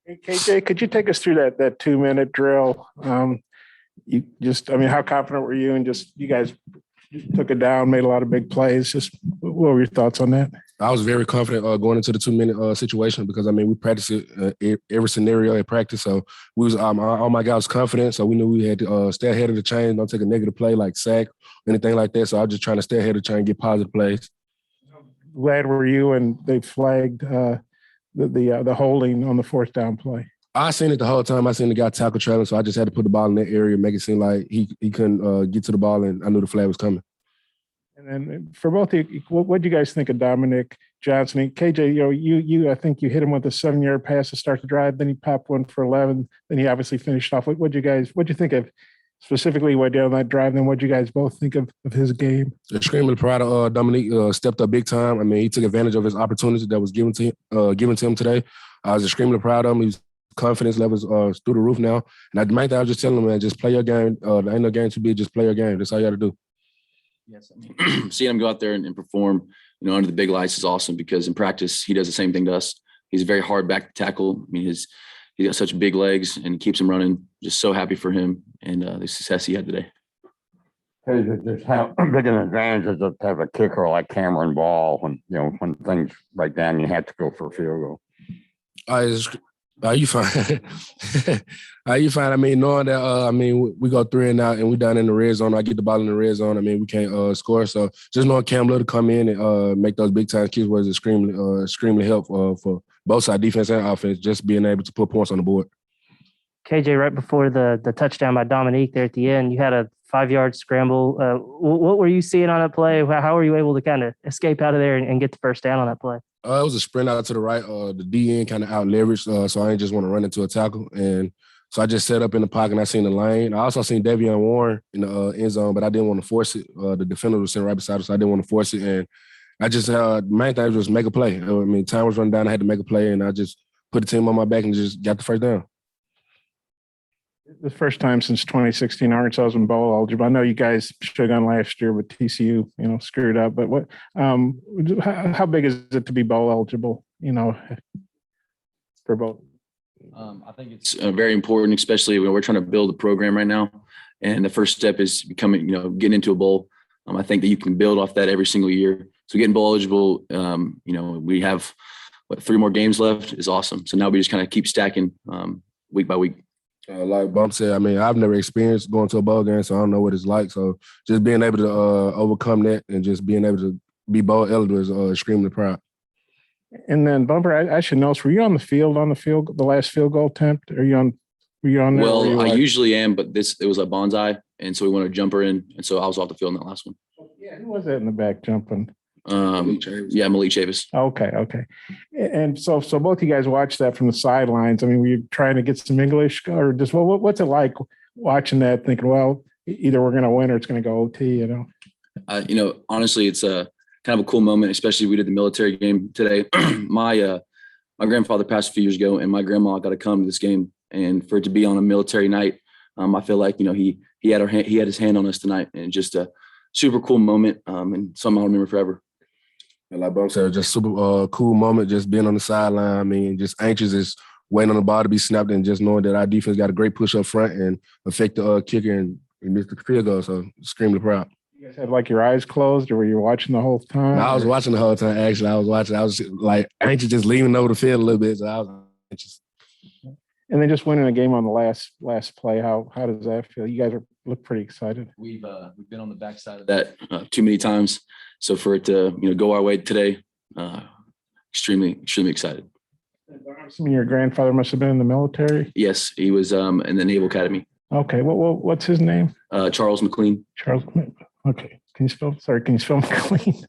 Hey, KJ, could you take us through that 2-minute drill? How confident were you? And just you guys took it down, made a lot of big plays. Just what were your thoughts on that? I was very confident going into the 2-minute situation because we practiced it every scenario at practice. So we was all my guys was confident. So we knew we had to stay ahead of the chain, don't take a negative play like sack, anything like that. So I was just trying to stay ahead of the chain, get positive plays. Glad were you and they flagged the holding on the 4th down play? I seen it the whole time. I seen the guy tackle trailing, so I just had to put the ball in that area, make it seem like he couldn't get to the ball, and I knew the flag was coming. And then for both of you, what do you guys think of Dominic Johnson? And KJ, you I think you hit him with a 7-yard pass to start the drive, then he popped one for 11, then he obviously finished off. What'd you think of specifically what did on that drive? And what'd you guys both think of his game? Extremely proud of Dominic. Stepped up big time. He took advantage of his opportunity that was given to him today. I was extremely proud of him. He's confidence levels through the roof now. And the main thing I was just telling him, man, just play your game. There ain't no game too big. Just play your game. That's all you got to do. Yes, seeing him go out there and perform, under the big lights is awesome because in practice he does the same thing to us. He's very hard back to tackle. He's got such big legs and he keeps him running. Just so happy for him and the success he had today. Hey, just how big an advantage is it to have a kicker like Cameron Ball when things break down, you have to go for a field goal. Are you fine? Are you fine? Knowing that, we go 3 and out and we down in the red zone. I get the ball in the red zone. We can't score. So just knowing Cam Little come in and make those big time kicks was extremely helpful for both sides, defense and offense, just being able to put points on the board. KJ, right before the touchdown by Dominique there at the end, you had a 5-yard scramble. What were you seeing on that play? How were you able to kind of escape out of there and get the first down on that play? It was a sprint out to the right. The DN kind of out leveraged, so I didn't just want to run into a tackle. And so I just set up in the pocket and I seen the lane. I also seen Devion Warren in the end zone, but I didn't want to force it. The defender was sitting right beside us, so I didn't want to force it. And I just, the main thing was just make a play. Time was running down. I had to make a play, and I just put the team on my back and just got the first down. The first time since 2016 Arkansas was in bowl eligible. I know you guys should have gone last year, but TCU, screwed up. But how big is it to be bowl eligible, for both? I think it's very important, especially when we're trying to build a program right now. And the first step is becoming, getting into a bowl. I think that you can build off that every single year. So getting bowl eligible, we have 3 more games left is awesome. So now we just kind of keep stacking week by week. Like Bump said, I've never experienced going to a bowl game, so I don't know what it's like. So just being able to overcome that and just being able to be bowl eligible is extremely proud. And then Bumper, I should know, were you on the last field goal attempt? Were you on there? Well, I usually am, but it was a bonsai, and so we wanted a jumper in, and so I was off the field in that last one. Yeah, who was that in the back jumping? Malik Chavis. Okay. And so both you guys watched that from the sidelines. Were you trying to get some English, or just what's it like watching that, thinking, well, either we're going to win or it's going to go OT, Honestly, it's a kind of a cool moment, especially we did the military game today. My grandfather passed a few years ago, and my grandma got to come to this game, and for it to be on a military night, I feel like he had his hand on us tonight, and just a super cool moment, and something I'll remember forever. And like Bump said, just super cool moment, just being on the sideline. Just anxious, just waiting on the ball to be snapped, and just knowing that our defense got a great push up front and affect the kicker and miss the field goal. So extremely proud. You guys had your eyes closed, or were you watching the whole time? No, I was watching the whole time. Actually, I was anxious, just leaning over the field a little bit. So I was anxious. And then just winning a game on the last play. How does that feel? You guys look pretty excited. We've been on the backside of that too many times. So for it to go our way today, extremely excited. Your grandfather must have been in the military. Yes, he was in the Naval Academy. Okay, what's his name? Charles McLean. Charles McLean. Okay, can you spell McLean?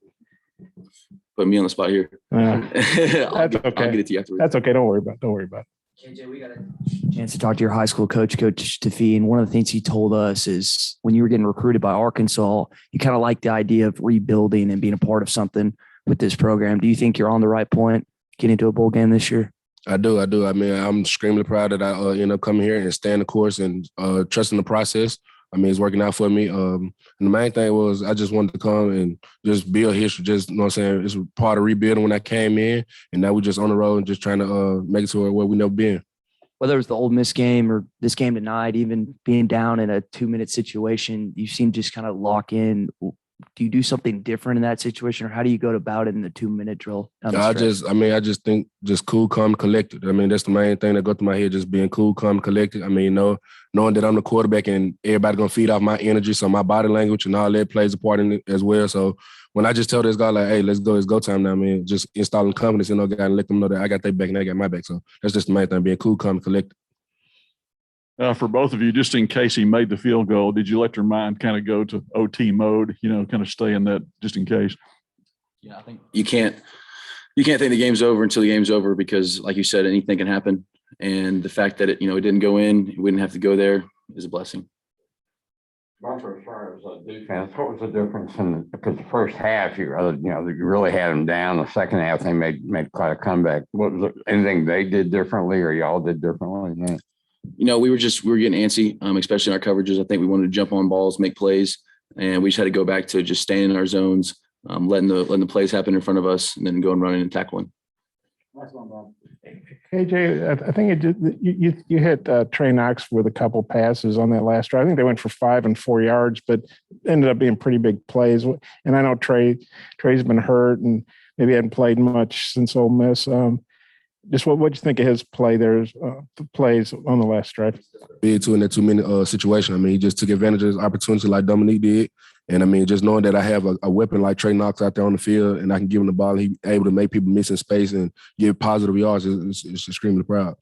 Put me on the spot here. That's okay. I'll get it to you afterwards. That's okay. Don't worry about it. KJ, we got a chance to talk to your high school coach, Coach Tafee, and one of the things he told us is when you were getting recruited by Arkansas, you kind of liked the idea of rebuilding and being a part of something with this program. Do you think you're on the right point getting to a bowl game this year? I do. I'm extremely proud that I end up coming here and staying the course and trusting the process. It's working out for me. And the main thing was I just wanted to come and just build history. Just, it's part of rebuilding when I came in. And now we're just on the road and just trying to make it to where we never been. whether it was the Ole Miss game or this game tonight, even being down in a 2-minute situation, you seem just kind of lock in. Do you do something different in that situation, or how do you go about it in the 2-minute drill? Down the stretch? I just think just cool, calm, collected. I mean, that's the main thing that go through my head, just being cool, calm, collected. I mean, knowing that I'm the quarterback and everybody gonna feed off my energy, so my body language and all that plays a part in it as well. So when I just tell this guy like, hey, let's go, it's go time now, man, just installing confidence in those guys and let them know that I got their back and they got my back. So that's just the main thing, being cool, calm, collected. For both of you, just in case he made the field goal, did you let your mind kind of go to OT mode, kind of stay in that just in case? Yeah, I think you can't think the game's over until the game's over, because like you said, anything can happen. And the fact that it didn't go in, we didn't have to go there, is a blessing. As far as defense, what was the difference because the first half you really had them down. The second half they made quite a comeback. What was anything they did differently or y'all did differently? Yeah. We were getting antsy, especially in our coverages. I think we wanted to jump on balls, make plays, and we just had to go back to just staying in our zones, letting the plays happen in front of us, and then going running and tackling. KJ, I think you hit Trey Knox with a couple passes on that last drive. I think they went for 5 and 4 yards, but ended up being pretty big plays. And I know Trey's been hurt and maybe hadn't played much since Ole Miss. Just what'd you think of his play there, the plays on the last drive? Big too in that 2-minute situation. I mean, he just took advantage of his opportunity like Dominique did. And I mean, just knowing that I have a weapon like Trey Knox out there on the field and I can give him the ball, and he's able to make people miss in space and give positive yards, it's extremely proud.